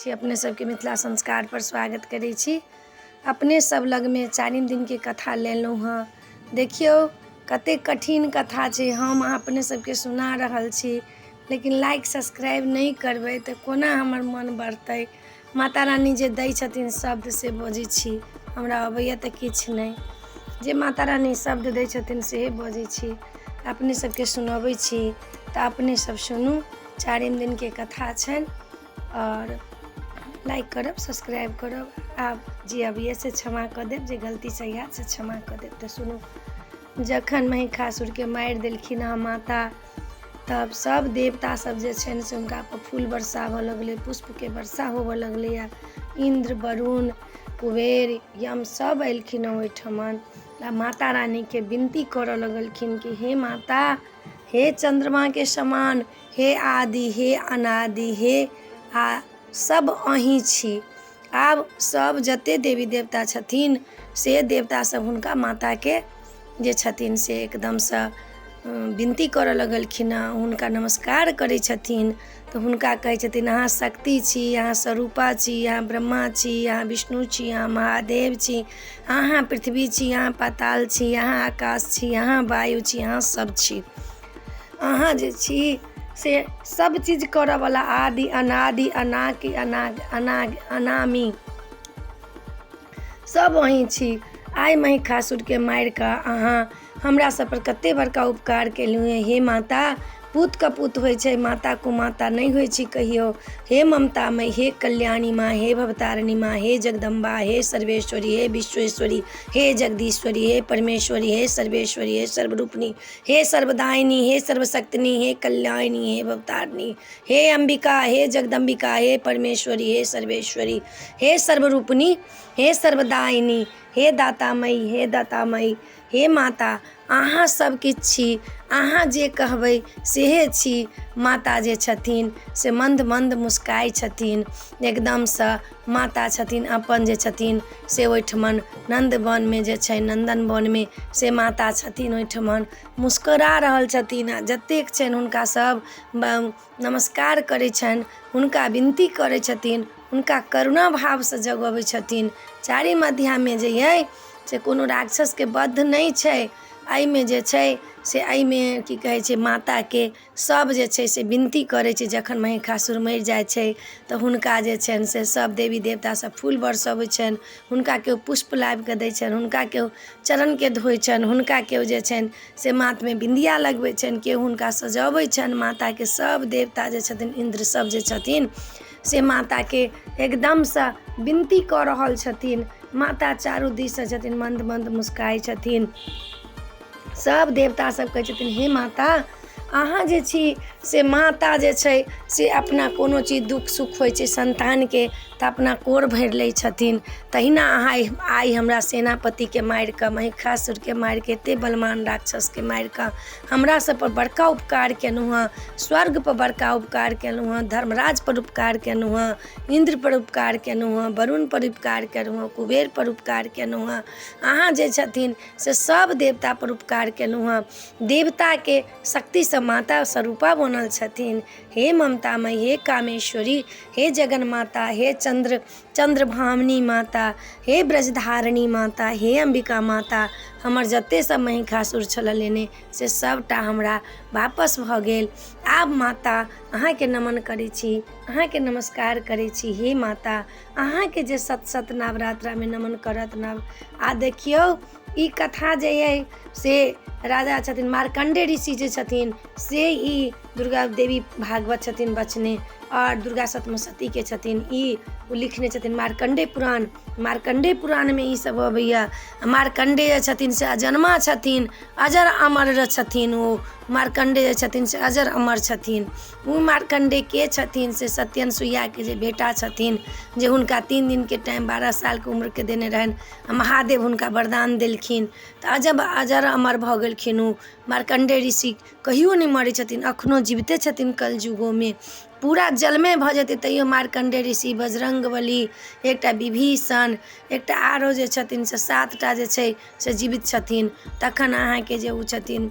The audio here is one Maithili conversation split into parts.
छी, अपने सबके मिथिला संस्कार पर स्वागत करै छी। अपने सब लग में 4 दिन के कथा लेलहुँ हँ। देखियौ कते कठिन कथा छै, हम अपने सबके सुना रहल छी, लेकिन लाइक सब्सक्राइब नहीं करबै तऽ कोना हमर मन बढ़तै। माता रानी जे दै छथिन शब्द से बजै छी, हमरा अबैया तऽ किछु नहीं, जे माता रानी शब्द दै छथिन सेहे बजै छी, अपने सबके सुनबै छी तऽ अपने सब सुनू। 4 दिन के कथा छनि और लाइक करब, सब्सक्राइब करब। आब जे अबिए से क्षमा कऽ देब, जे गलती से हैत से क्षमा कऽ देब। तऽ सुनू। जखन महिषासुर के मारि देलखिन हँ माता, तब सब देवता सब जे छनि से हुनका पर फूल बरसाबऽ लगलै, पुष्प के वर्षा होबऽ लगलैया। इंद्र, वरुण, कुबेर, यम सब एलखिन ओहिठमन आ माता रानी के विनती करऽ लगलखिन कि हे माता, हे चंद्रमा के समान, हे आदि, हे अनादि, हे सब अहीं छी। आब सब जते देवी देवता छथिन से देवता सब हुनका माता के जे छथिन से एकदमसँ विनती करऽ लगलखिन हँ, हुनका नमस्कार करै छथिन। तऽ हुनका कहै छथिन अहाँ शक्ति छी, अहाँ स्वरूपा छी, अहाँ ब्रह्मा छी, अहाँ विष्णु छी, अहाँ महादेव छी, अहाँ पृथ्वी छी, अहाँ पाताल छी, अहाँ आकाश छी, अहाँ वायु छी, अहाँ सब छी। अहाँ जे छी से सब चीज करऽ वाला आदि अनादि अनाकि अनामी सब अहीं छी। आइ महिषासुर के मारि कऽ अहाँ हमरा सब पर कते बड़का उपकार केलहुँ। हे माता, पूत कपूत होइ छै, माता कुमाता नहीं होइ छै कहियो। हे ममतामयी, हे कल्याणी माँ, हे भवतारिणी माँ, हे जगदम्बा, हे सर्वेश्वरी, हे विश्वेश्वरी, हे जगदीश्वरी, हे परमेश्वरी, हे सर्वेश्वरी, हे सर्वरूपिणी, हे सर्वदायिनी, हे सर्वशक्तिनी, हे कल्याणी, हे भवतारिणी, हे अंबिका, हे जगदम्बिका, हे परमेश्वरी, हे सर्वेश्वरी, हे सर्वरूपिणी, हे सर्वदायिनी, हे दातामयी, हे दातामयी, हे माता, अहाँ सब किछु छी, अहाँ जे कहबै सेहे छी। माता जे छथिन से मंद मंद मुस्काइ छथिन, एकदमसँ माता छथिन अपन जे छथिन से ओहिठमन नंद वन में जे छै, नंदन वन में से माता छथिन ओहिठमन मुस्कुरा रहल छथिन। आ जतेक छनि हुनका सब नमस्कार करै छनि, हुनका विनती करै छथिन, हुनका करुणा भावसँ जगबै छथिन। 4 अध्याय में जे अइ से कोनो राक्षस के वध नहीं छै। एहिमे जे छै से एहिमे की कहै छै, माता के सब जे छै से विनती करै छै। जखन महिषासुर मरि जाइ छै तऽ हुनका जे छनि से सब देवी देवता सब फूल बरसबै छनि, हुनका केओ पुष्प लाबि कऽ दै छनि, हुनका केओ चरण के धोइ छनि, हुनका केओ जे छनि से माथ में बिंदिया लगबै छनि, केओ हुनका सजबै छनि। माता के सब देवता जे छथिन, इंद्र सब जे छथिन से माता के एकदमसँ विनती कऽ रहल छथिन। माता चारू दिस से छथिन, मंद मंद मुस्काइ छथिन। सब देवता सब कहै छथिन हे माता, अहाँ जे छी से माता जे छै से अपना कोनो चीज दुख सुख होइ छै संतान के तऽ अपना कोर भरि लै छथिन। तहिना अहाँ आइ हमरा सेनापति के मारि कऽ, महिषासुर के मारि कऽ, एते बलवान राक्षस के मारि कऽ हमरा सब पर बड़का उपकार केलहुँ हँ। स्वर्ग पर बड़का उपकार केलहुँ हँ, धर्मराज पर उपकार केलहुँ हँ, इंद्र पर उपकार केलहुँ हँ, वरुण पर उपकार केलहुँ हँ, कुबेर पर उपकार केलहुँ हँ। अहाँ जे छथिन से सब देवता पर उपकार केलहुँ हँ। देवता के शक्ति से माता स्वरूपा बनल छथिन। हे ममतामयी, हे कामेश्वरी, हे जगन माता, हे चंद्रभामिनी माता, हे ब्रजधारिणी माता, हे अंबिका माता, हमर जते सब महिषासुर छल लेने से सबटा हमरा वापस भऽ गेल। आब माता अहाँके नमन करै छी, अहाँके नमस्कार करै छी। हे माता, अहाँके जे सत नवरात्रा में नमन करत नव। आ देखियौ ई कथा जे अइ से राजा छथिन मार्कंडेय ऋषि जे छथिन से ई दुर्गा देवी भागवत छथिन बचने, और दुर्गा सप्तशती के छथिन ई लिखने छथिन मार्कंडेय पुराण। मार्कंडेय पुराण में ई सब अबैया। मार्कंडेय छथिन से अजन्मा छथिन, अजर अमर छथिन। ओ मार्कंडेय छथिन से अजर अमर छथिन। ओ मार्कंडेय के छथिन से सत्यनसुईया के जे बेटा छथिन, जे हुनका 3 दिन के टाइम 12 साल के उम्र के देने रहन, महादेव हुनका वरदान देलखिन तऽ अजर अमर भऽ गेलखिन। ओ मार्कंडेय ऋषि कहियो नहीं मरै छथिन, अखनो जीविते छथिन कलयुगो में। पूरा जलमे भऽ जेतै तैयो मार्कंडेय ऋषि, बजरंगबली, एकटा विभीषण, एकटा आरो जे छथिन से 7टा जे छै से जीवित छथिन। तखन अहाँके जे ओ छथिन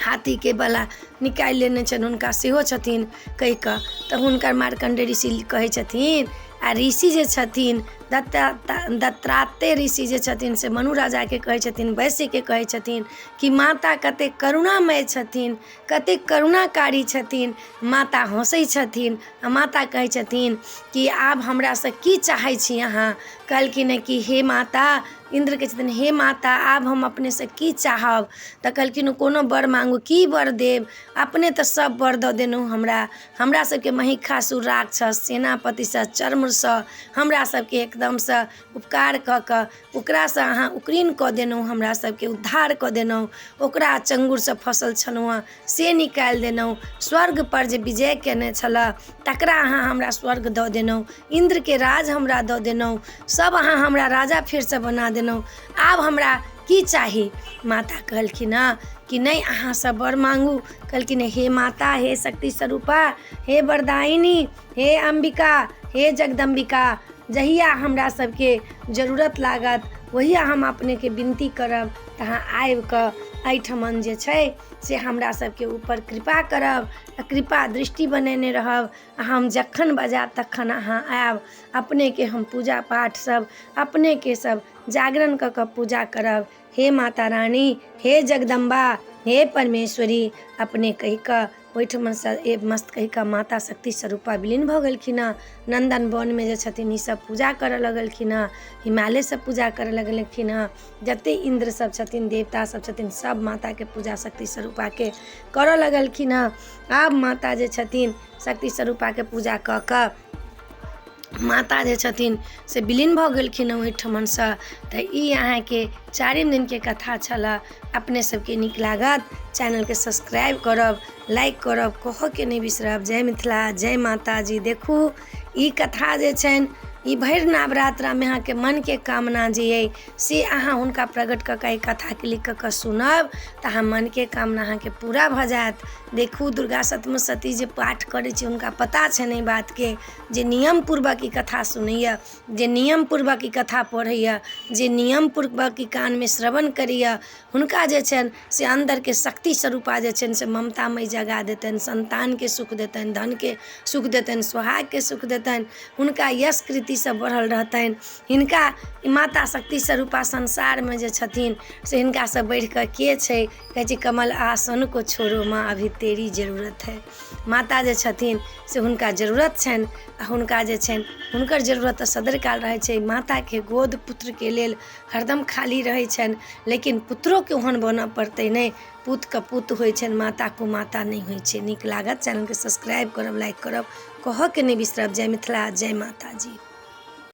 हाथीके बला निकालि लेने छनि हुनका सेहो छथिन कहि कऽ। तऽ हुनकर मार्कण्डेय ऋषि कहै छथिन, आ ऋषि जे छथिन दत्तात्रेय ऋषि जे छथिन से मनु राजाके कहै छथिन, वैश्यके कहै छथिन कि माता कतेक करुणामय छथिन, कतेक करुणाकारी छथिन। माता हँसै छथिन आ माता कहै छथिन कि आब हमरासँ की चाहै छी अहाँ। कहलखिन कि हे माता, इंद्र कहै छथिन हे माता आब हम अपनेसँ की चाहब। तऽ कहलखिन कोनो वर मांगू, की वर देब, अपने तऽ सब वर दऽ देलहुँ हमरा सबके महिषासुर राक्षस सेनापतिसँ चर्मसँ हमरा सबके एकदमसँ उपकार कऽ कऽ ओकरासँ अहाँ उकरीन कऽ देलहुँ, हमरा सबके उद्धार कऽ देलहुँ। ओकरा चङ्गुरसँ फँसल छलहुँ हँ से निकालि देलहुँ। स्वर्ग पर जे विजय केने छलऽ तकरा अहाँ हमरा स्वर्ग दऽ देलहुँ। इंद्रके राज हमरा दऽ देलहुँ, सब अहाँ हमरा राजा फेरसँ बना देलहुँ। आब हमरा की चाही। माता कहलखिन हँ कि नहि अहाँ सब वर मांगू। कहलखिन हे माता, हे शक्ति स्वरूपा, हे वरदायिनी, हे अम्बिका, हे जगदम्बिका, जहिया हमरा सबके जरूरत लागत वहिया हम अपनेके विनती करब तऽ अहाँ आबि कऽ एहिठमन जे छै से हमरा सबके ऊपर कृपा करब, कृपा दृष्टि बनेने रहब। हम जखन बजायब तखन अहाँ आयब, अपनेके हम पूजा पाठ सब अपनेके सब जागरण कऽ कऽ पूजा करब। हे माता रानी, हे जगदम्बा, हे परमेश्वरी, अपने कहि कऽ ओहिठमनसँ एक मस्त कहि कऽ माता शक्ति स्वरूपा विलीन भऽ गेलखिन हँ। नन्दन वनमे जे छथिन ई सब पूजा करऽ लगलखिन हँ, हिमालयसँ पूजा करऽ लगलखिन हँ। जतेक इंद्र सब छथिन, देवता सब छथिन, सब माताके पूजा शक्ति स्वरूपाके करऽ लगलखिन हँ। आब माता जे छथिन शक्ति स्वरूपाके पूजा कऽ कऽ माता जे छथिन से विलीन भऽ गेलखिन हँ ओहिठमनसँ। तऽ ई अहाँके 4 दिनके कथा छलऽ। अपने सबके नीक लागत चैनलके सब्सक्राइब करब, लाइक करब, कहऽके नहि बिसरब। जय मिथिला, जय माताजी। देखू ई कथा जे छनि ई भरि नवरात्रामे अहाँके मनके कामना जे अइ से अहाँ हुनका प्रकट कऽ कऽ ई कथाके लिख कऽ सुनब तऽ अहाँ मनके कामना अहाँके पूरा भऽ जायत। देखू दुर्गा सप्तशती जे पाठ करै छै हुनका पता छनि एहि बातके, जे नियमपूर्वक ई कथा सुनैए, जे नियमपूर्वक ई कथा पढ़ैए, जे नियमपूर्वक ई कानमे श्रवण करैए, हुनका जे छनि से अन्दरके शक्ति स्वरूपा जे छनि से ममतामय जगा देतनि, संतानके सुख देतनि, धनके सुख देतनि, सोहागके सुख देतनि, हुनका यश कृतिसँ बढ़ल रहतनि। हिनका माता शक्ति स्वरूपा संसारमे जे छथिन से हिनकासँ बढ़ि कऽ के छै। कहै छै कमल आसन को छोड़ो माँ अभी तेरी जरूरत है। माता जे छथिन से हुनका जरूरत छनि आ हुनका जे छनि हुनकर जरूरत तऽ सदरकाल रहै छै। माताके गोद पुत्रके लेल हरदम खाली रहै छनि, लेकिन पुत्रोके ओहन बनऽ पड़तै नहि, पुतके पुत होइ छनि, माता को माता नहि होइ छै। नीक लागत चैनलके सब्सक्राइब करब, लाइक करब, कहऽके नहि बिसरब। जय मिथिला, जय माताजी।